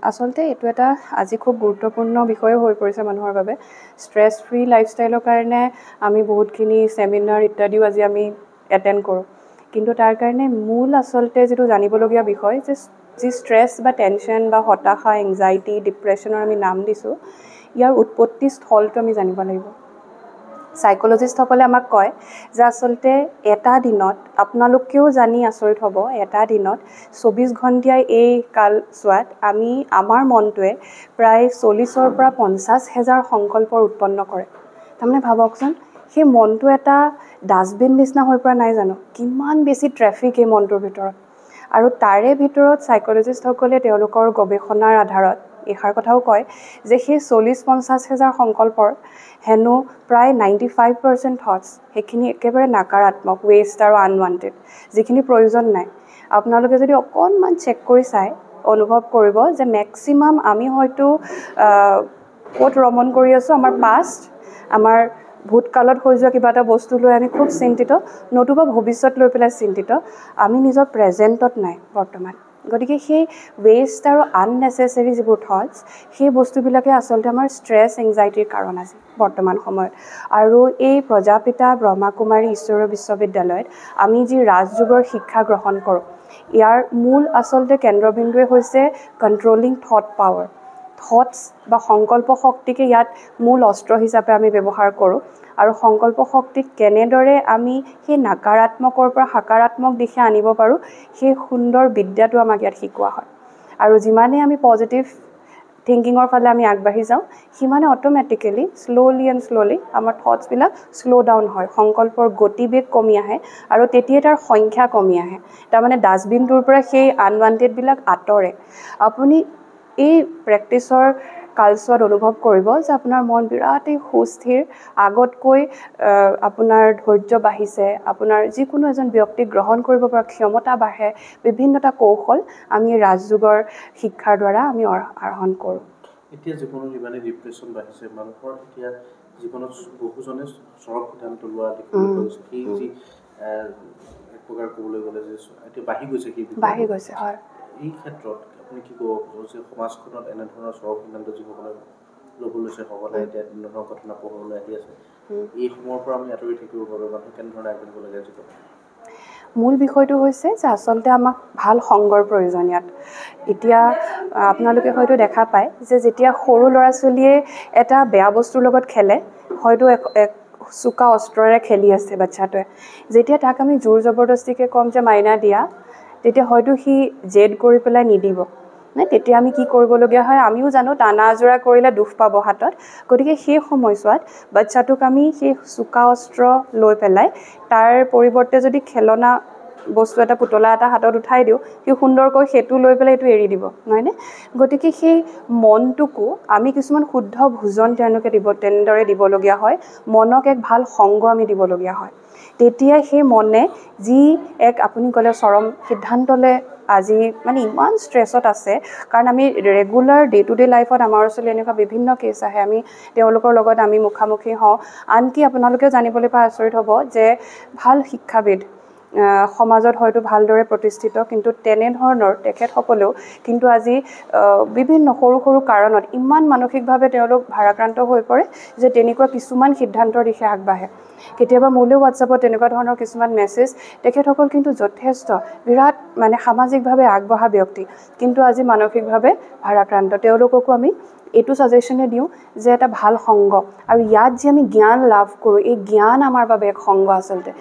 আচলতে এইটো এটা আজি খুব গুৰুত্বপূৰ্ণ বিষয় হৈ পৰিছে মানুহৰ বাবে ষ্ট্ৰেছ ফ্ৰী লাইফষ্টাইলৰ কাৰণে আমি বহুতখিনি সেমিনাৰ ইত্যাদিও আজি আমি এটেণ্ড কৰোঁ কিন্তু তাৰ কাৰণে মূল আচলতে যেটো জানিবলগীয়া বিষয় যে যি ষ্ট্ৰেছ বা টেনশ্যন বা হতাশা এংজাইটি ডিপ্ৰেশ্যনৰ আমি নাম দিছোঁ ইয়াৰ উৎপত্তি স্থলটো আমি জানিব লাগিব সাইকোলজিষ্টসকলে আমাক কয় যে আচলতে এটা দিনত আপোনালোকেও জানি আচৰিত হ'ব এটা দিনত 24 ঘণ্টিয়া এই কালছোৱাত আমি আমাৰ মনটোৱে প্ৰায় 40ৰ পৰা 50,000 সংকল্পৰ উৎপন্ন কৰে তাৰমানে ভাবকচোন সেই মনটো এটা ডাষ্টবিন নিচিনা হৈ পৰা নাই জানো কিমান বেছি ট্ৰেফিক এই মনটোৰ ভিতৰত আৰু তাৰে ভিতৰত সাইকোলজিষ্টসকলে তেওঁলোকৰ গৱেষণাৰ আধাৰত এষাৰ কথাও কয় যে সেই 40-50,000 সংকল্পৰ হেনো প্ৰায় 95% থটস সেইখিনি একেবাৰে নকাৰাত্মক ৱেষ্ট আৰু আনৱান্টেড যিখিনি প্ৰয়োজন নাই আপোনালোকে যদি অকণমান চেক কৰি চাই অনুভৱ কৰিব যে ম্যাক্সিমাম আমি হয়তো ক'ত ৰমন কৰি আছো আমাৰ পাষ্ট আমাৰ ভূতকালত হৈ যোৱা কিবা এটা বস্তু লৈ আমি খুব চিন্তিত নতুবা ভৱিষ্যত লৈ পেলাই চিন্তিত আমি নিজৰ প্ৰেজেন্টত নাই বৰ্তমান গতিকে সেই ৱেষ্ট আৰু আননেসেসাৰী যিবোৰ থটস সেই বস্তুবিলাকে আচলতে আমাৰ ষ্ট্ৰেছ এংজাইটিৰ কাৰণ আছে বৰ্তমান সময়ত আৰু এই প্ৰজাপিতা ব্ৰহ্মাকুমাৰী ঈশ্বৰ বিশ্ববিদ্যালয়ত আমি যি ৰাজযোগৰ শিক্ষা গ্ৰহণ কৰোঁ ইয়াৰ মূল আচলতে কেন্দ্ৰবিন্দুৱে হৈছে কন্ট্ৰলিং থট পাৱাৰ থটস বা সংকল্প শক্তিকে ইয়াত মূল অস্ত্ৰ হিচাপে আমি ব্যৱহাৰ কৰোঁ আৰু সংকল্প শক্তিক কেনেদৰে আমি সেই নকাৰাত্মকৰ পৰা সকাৰাত্মক দিশে আনিব পাৰোঁ সেই সুন্দৰ বিদ্যাটো আমাক ইয়াত শিকোৱা হয় আৰু যিমানে আমি পজিটিভ থিংকিঙৰ ফালে আমি আগবাঢ়ি যাওঁ সিমানে অটোমেটিক্যালি স্লোলি আমাৰ থটসবিলাক স্লো ডাউন হয় সংকল্পৰ গতিবেগ কমি আহে আৰু তেতিয়া তাৰ সংখ্যা কমি আহে তাৰমানে ডাষ্টবিনটোৰ পৰা সেই আনৱান্টেডবিলাক আঁতৰে আপুনি এই প্ৰেক্টিছৰ কালছোৱাত অনুভৱ কৰিব যে আপোনাৰ মন বিৰাটেই সুস্থিৰ আগতকৈ আপোনাৰ ধৈৰ্য বাঢ়িছে আপোনাৰ যিকোনো এজন ব্যক্তি গ্ৰহণ কৰিব পৰা ক্ষমতা বাঢ়ে বিভিন্নটা কৌশল আমি ৰাজযোগৰ শিক্ষাৰ দ্বাৰা আমি আহৰণ কৰোঁ এতিয়া জীৱনত ইমানে ডিপ্ৰেশ্যন বাঢ়িছে মানুহৰ এতিয়া জীৱনত বহুজনে চৰম সিদ্ধান্ত লোৱা দেখিবলৈ গৈছে সেই যি এক প্ৰকাৰ ক'বলৈ গ'লে যে এতিয়া বাঢ়ি গৈছে হয় এই ক্ষেত্ৰত আপুনি কি ক'ব যে সমাজখনত এনেধৰণৰ চৰম সিদ্ধান্ত যিসকলে ল'ব লৈছে সকলে এতিয়া এনেধৰণৰ ঘটনা পোহৰলৈ আহি আছে এই সময়ৰ পৰা আমি আঁতৰি থাকিব পাৰোঁ মানুহ কেনেধৰণে আগবাঢ়িব লাগে জীৱনত মূল বিষয়টো হৈছে যে আচলতে আমাক ভাল সংগৰ প্ৰয়োজন ইয়াত এতিয়া আপোনালোকে হয়তো দেখা পায় যে যেতিয়া সৰু ল'ৰা ছোৱালীয়ে এটা বেয়া বস্তুৰ লগত খেলে হয়তো এক চুকা অস্ত্ৰৰে খেলি আছে বাচ্চাটোৱে যেতিয়া তাক আমি জোৰ জবৰদস্তিকে কম যে মাইনা দিয়া তেতিয়া হয়তো সি জেদ কৰি পেলাই নিদিব নে তেতিয়া আমি কি কৰিবলগীয়া হয় আমিও জানো টানা আজোৰা কৰিলে দুখ পাব হাতত গতিকে সেই সময়ছোৱাত বাচ্চাটোক আমি সেই চুকা অস্ত্ৰ লৈ পেলাই তাৰ পৰিৱৰ্তে যদি খেলনা বস্তু এটা পুতলা এটা হাতত উঠাই দিওঁ কি সুন্দৰকৈ হেতু লৈ পেলাই এটো এৰি দিব নহয়নে গতিকে সেই মনটোকো আমি কিছুমান শুদ্ধ ভোজন তেওঁলোকে তেনেদৰে দিবলগীয়া হয় মনক এক ভাল সংগ আমি দিবলগীয়া হয় তেতিয়া সেই মনে যি এক আপুনি ক'লে চৰম সিদ্ধান্তলে আজি মানে ইমান ষ্ট্ৰেছত আছে কাৰণ আমি ৰেগুলাৰ ডে টু ডে লাইফত আমাৰ ওচৰলৈ এনেকুৱা বিভিন্ন কেছ আহে আমি তেওঁলোকৰ লগত আমি মুখামুখি হওঁ আনকি আপোনালোকে জানিবলৈ পাই আচৰিত হ'ব যে ভাল শিক্ষাবিদ সমাজত হয়তো ভালদৰে প্ৰতিষ্ঠিত কিন্তু তেনেধৰণৰ তেখেতসকলেও কিন্তু আজি বিভিন্ন সৰু সৰু কাৰণত ইমান মানসিকভাৱে তেওঁলোক ভাৰাক্ৰান্ত হৈ পৰে যে তেনেকুৱা কিছুমান সিদ্ধান্তৰ দিশে আগবাঢ়ে কেতিয়াবা মোলৈ হোৱাটছআপত তেনেকুৱা ধৰণৰ কিছুমান মেছেজ তেখেতসকল কিন্তু যথেষ্ট বিৰাট মানে সামাজিকভাৱে আগবঢ়া ব্যক্তি কিন্তু আজি মানসিকভাৱে ভাৰাক্ৰান্ত তেওঁলোককো আমি এইটো সাজেশনে দিওঁ যে এটা ভাল সংগ আৰু ইয়াত যে আমি জ্ঞান লাভ কৰোঁ এই জ্ঞান আমাৰ বাবে এক সংগ আচলতে